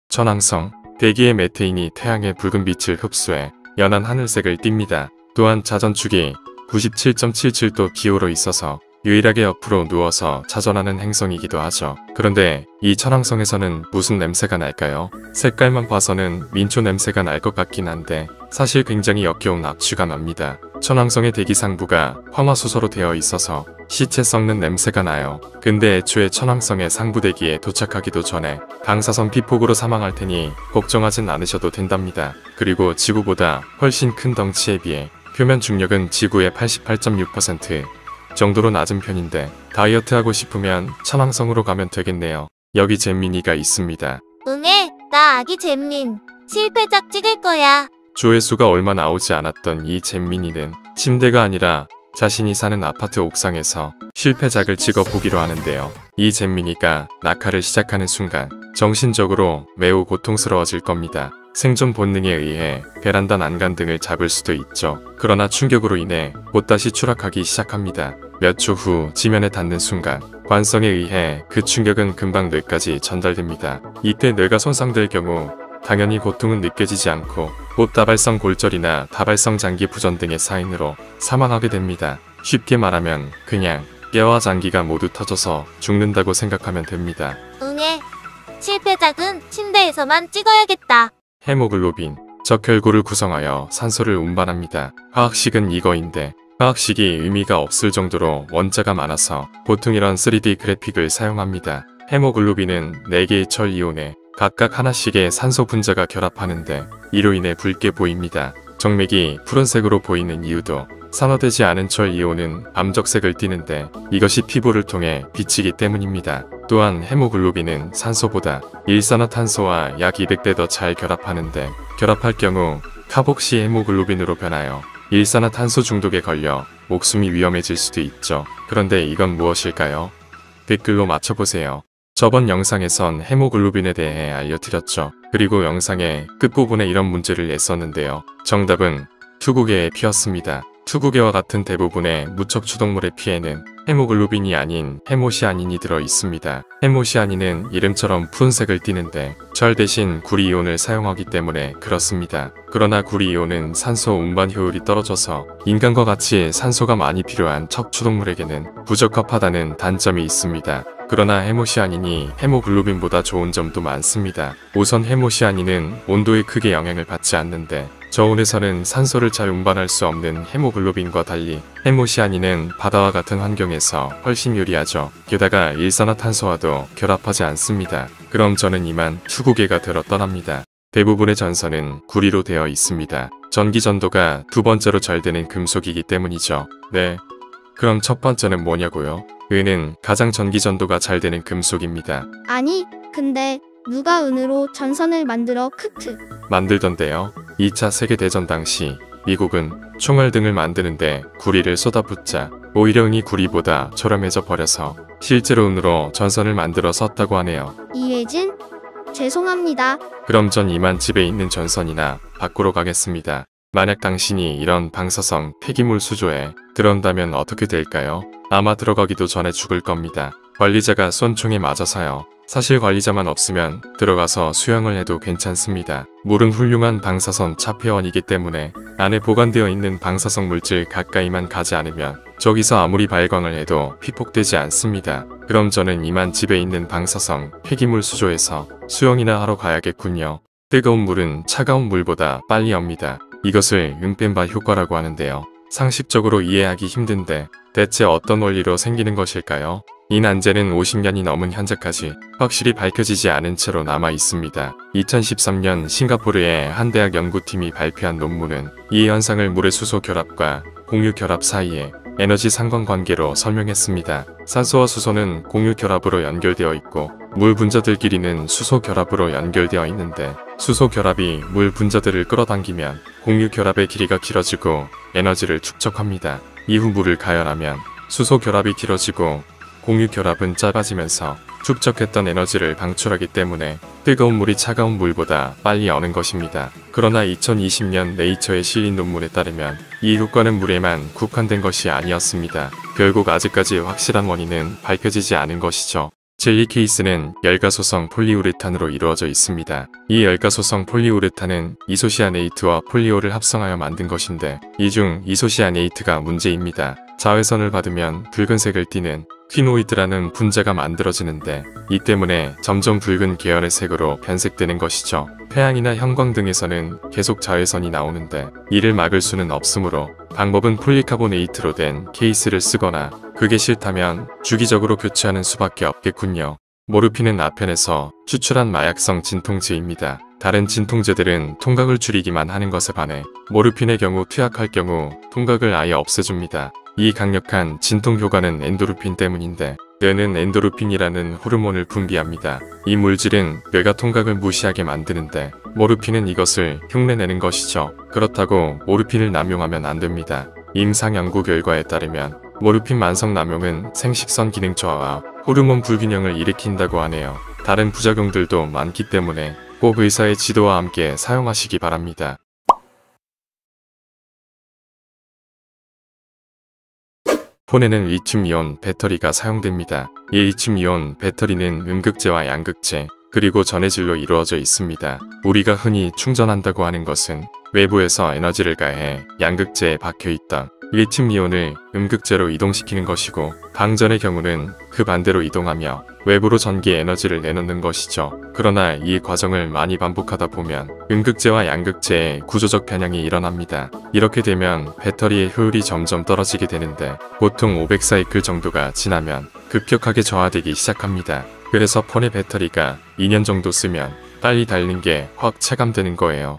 천왕성, 대기의 메테인이 태양의 붉은 빛을 흡수해 연한 하늘색을 띱니다. 또한 자전축이 97.77도 기호로 있어서 유일하게 옆으로 누워서 자전하는 행성이기도 하죠. 그런데 이 천왕성에서는 무슨 냄새가 날까요? 색깔만 봐서는 민초 냄새가 날 것 같긴 한데 사실 굉장히 역겨운 악취가 납니다. 천왕성의 대기 상부가 황화수소로 되어 있어서 시체 썩는 냄새가 나요. 근데 애초에 천왕성의 상부 대기에 도착하기도 전에 방사선 피폭으로 사망할 테니 걱정하진 않으셔도 된답니다. 그리고 지구보다 훨씬 큰 덩치에 비해 표면 중력은 지구의 88.6% 정도로 낮은 편인데 다이어트하고 싶으면 천왕성으로 가면 되겠네요. 여기 잼민이가 있습니다. 응애, 나 아기 잼민. 실패작 찍을 거야. 조회수가 얼마 나오지 않았던 이 잼민이는 침대가 아니라 자신이 사는 아파트 옥상에서 실패작을 찍어보기로 하는데요. 이 잼민이가 낙하를 시작하는 순간 정신적으로 매우 고통스러워질 겁니다. 생존 본능에 의해 베란다 난간 등을 잡을 수도 있죠. 그러나 충격으로 인해 곧다시 추락하기 시작합니다. 몇 초 후 지면에 닿는 순간 관성에 의해 그 충격은 금방 뇌까지 전달됩니다. 이때 뇌가 손상될 경우 당연히 고통은 느껴지지 않고 곧 다발성 골절이나 다발성 장기 부전 등의 사인으로 사망하게 됩니다. 쉽게 말하면 그냥 뼈와 장기가 모두 터져서 죽는다고 생각하면 됩니다. 응애, 실패작은 침대에서만 찍어야겠다. 헤모글로빈, 적혈구를 구성하여 산소를 운반합니다. 화학식은 이거인데 화학식이 의미가 없을 정도로 원자가 많아서 보통 이런 3D 그래픽을 사용합니다. 헤모글로빈은 4개의 철 이온에 각각 하나씩의 산소 분자가 결합하는데 이로 인해 붉게 보입니다. 정맥이 푸른색으로 보이는 이유도 산화되지 않은 철 이온은 암적색을 띠는데 이것이 피부를 통해 비치기 때문입니다. 또한 헤모글로빈은 산소보다 일산화탄소와 약 200배 더 잘 결합하는데 결합할 경우 카복시 헤모글로빈으로 변하여 일산화탄소 중독에 걸려 목숨이 위험해질 수도 있죠. 그런데 이건 무엇일까요? 댓글로 맞춰보세요. 저번 영상에선 헤모글로빈에 대해 알려드렸죠. 그리고 영상의 끝부분에 이런 문제를 냈었는데요. 정답은 투구개의 피였습니다. 투구개와 같은 대부분의 무척 추동물의 피에는 헤모글로빈이 아닌 헤모시아닌이 들어 있습니다. 헤모시아닌은 이름처럼 푸른색을 띠는데 철 대신 구리이온을 사용하기 때문에 그렇습니다. 그러나 구리이온은 산소 운반 효율이 떨어져서 인간과 같이 산소가 많이 필요한 척추동물에게는 부적합하다는 단점이 있습니다. 그러나 헤모시아닌이 헤모글로빈보다 좋은 점도 많습니다. 우선 헤모시아닌은 온도에 크게 영향을 받지 않는데 저온에서는 산소를 잘 운반할 수 없는 헤모글로빈과 달리 헤모시아닌은 바다와 같은 환경에서 훨씬 유리하죠. 게다가 일산화탄소와도 결합하지 않습니다. 그럼 저는 이만 투구개가 되러 떠납니다. 대부분의 전선은 구리로 되어 있습니다. 전기전도가 두 번째로 잘 되는 금속이기 때문이죠. 네. 그럼 첫 번째는 뭐냐고요? 은은 가장 전기전도가 잘 되는 금속입니다. 아니, 근데 누가 은으로 전선을 만들어 크크. 만들던데요. 2차 세계대전 당시 미국은 총알 등을 만드는데 구리를 쏟아붓자 오히려 은이 구리보다 저렴해져 버려서 실제로 은으로 전선을 만들어 썼다고 하네요. 이혜진? 죄송합니다. 그럼 전 이만 집에 있는 전선이나 밖으로 가겠습니다. 만약 당신이 이런 방사성 폐기물 수조에 들어온다면 어떻게 될까요? 아마 들어가기도 전에 죽을 겁니다. 관리자가 쏜 총에 맞아서요. 사실 관리자만 없으면 들어가서 수영을 해도 괜찮습니다. 물은 훌륭한 방사선 차폐원이기 때문에 안에 보관되어 있는 방사성 물질 가까이만 가지 않으면 저기서 아무리 발광을 해도 피폭되지 않습니다. 그럼 저는 이만 집에 있는 방사성 폐기물 수조에서 수영이나 하러 가야겠군요. 뜨거운 물은 차가운 물보다 빨리 옵니다. 이것을 은뺀바 효과라고 하는데요. 상식적으로 이해하기 힘든데 대체 어떤 원리로 생기는 것일까요? 이 난제는 50년이 넘은 현재까지 확실히 밝혀지지 않은 채로 남아 있습니다. 2013년 싱가포르의 한 대학 연구팀이 발표한 논문은 이 현상을 물의 수소 결합과 공유 결합 사이의 에너지 상관관계로 설명했습니다. 산소와 수소는 공유 결합으로 연결되어 있고 물 분자들끼리는 수소 결합으로 연결되어 있는데 수소 결합이 물 분자들을 끌어당기면 공유 결합의 길이가 길어지고 에너지를 축적합니다. 이후 물을 가열하면 수소 결합이 길어지고 공유 결합은 짧아지면서 축적했던 에너지를 방출하기 때문에 뜨거운 물이 차가운 물보다 빨리 어는 것입니다. 그러나 2020년 네이처에 실린 논문에 따르면 이 효과는 물에만 국한된 것이 아니었습니다. 결국 아직까지 확실한 원인은 밝혀지지 않은 것이죠. 젤리 케이스는 열가소성 폴리우레탄으로 이루어져 있습니다. 이 열가소성 폴리우레탄은 이소시아네이트와 폴리오를 합성하여 만든 것인데 이 중 이소시아네이트가 문제입니다. 자외선을 받으면 붉은색을 띠는 퀴노이드라는 분자가 만들어지는데 이 때문에 점점 붉은 계열의 색으로 변색되는 것이죠. 태양이나 형광 등에서는 계속 자외선이 나오는데 이를 막을 수는 없으므로 방법은 폴리카보네이트로 된 케이스를 쓰거나 그게 싫다면 주기적으로 교체하는 수밖에 없겠군요. 모르핀은 아펜에서 추출한 마약성 진통제입니다. 다른 진통제들은 통각을 줄이기만 하는 것에 반해 모르핀의 경우 투약할 경우 통각을 아예 없애줍니다. 이 강력한 진통 효과는 엔도르핀 때문인데 뇌는 엔도르핀이라는 호르몬을 분비합니다. 이 물질은 뇌가 통각을 무시하게 만드는데 모르핀은 이것을 흉내내는 것이죠. 그렇다고 모르핀을 남용하면 안 됩니다. 임상 연구 결과에 따르면 모르핀 만성 남용은 생식선 기능 저하와 호르몬 불균형을 일으킨다고 하네요. 다른 부작용들도 많기 때문에 꼭 의사의 지도와 함께 사용하시기 바랍니다. 폰에는 리튬이온 배터리가 사용됩니다. 이 리튬이온 배터리는 음극재와 양극재, 그리고 전해질로 이루어져 있습니다. 우리가 흔히 충전한다고 하는 것은 외부에서 에너지를 가해 양극재에 박혀있던 리튬이온을 음극재로 이동시키는 것이고 방전의 경우는 그 반대로 이동하며 외부로 전기 에너지를 내놓는 것이죠. 그러나 이 과정을 많이 반복하다 보면 음극재와 양극재의 구조적 변형이 일어납니다. 이렇게 되면 배터리의 효율이 점점 떨어지게 되는데 보통 500사이클 정도가 지나면 급격하게 저하되기 시작합니다. 그래서 폰의 배터리가 2년 정도 쓰면 빨리 닳는 게 확 체감되는 거예요.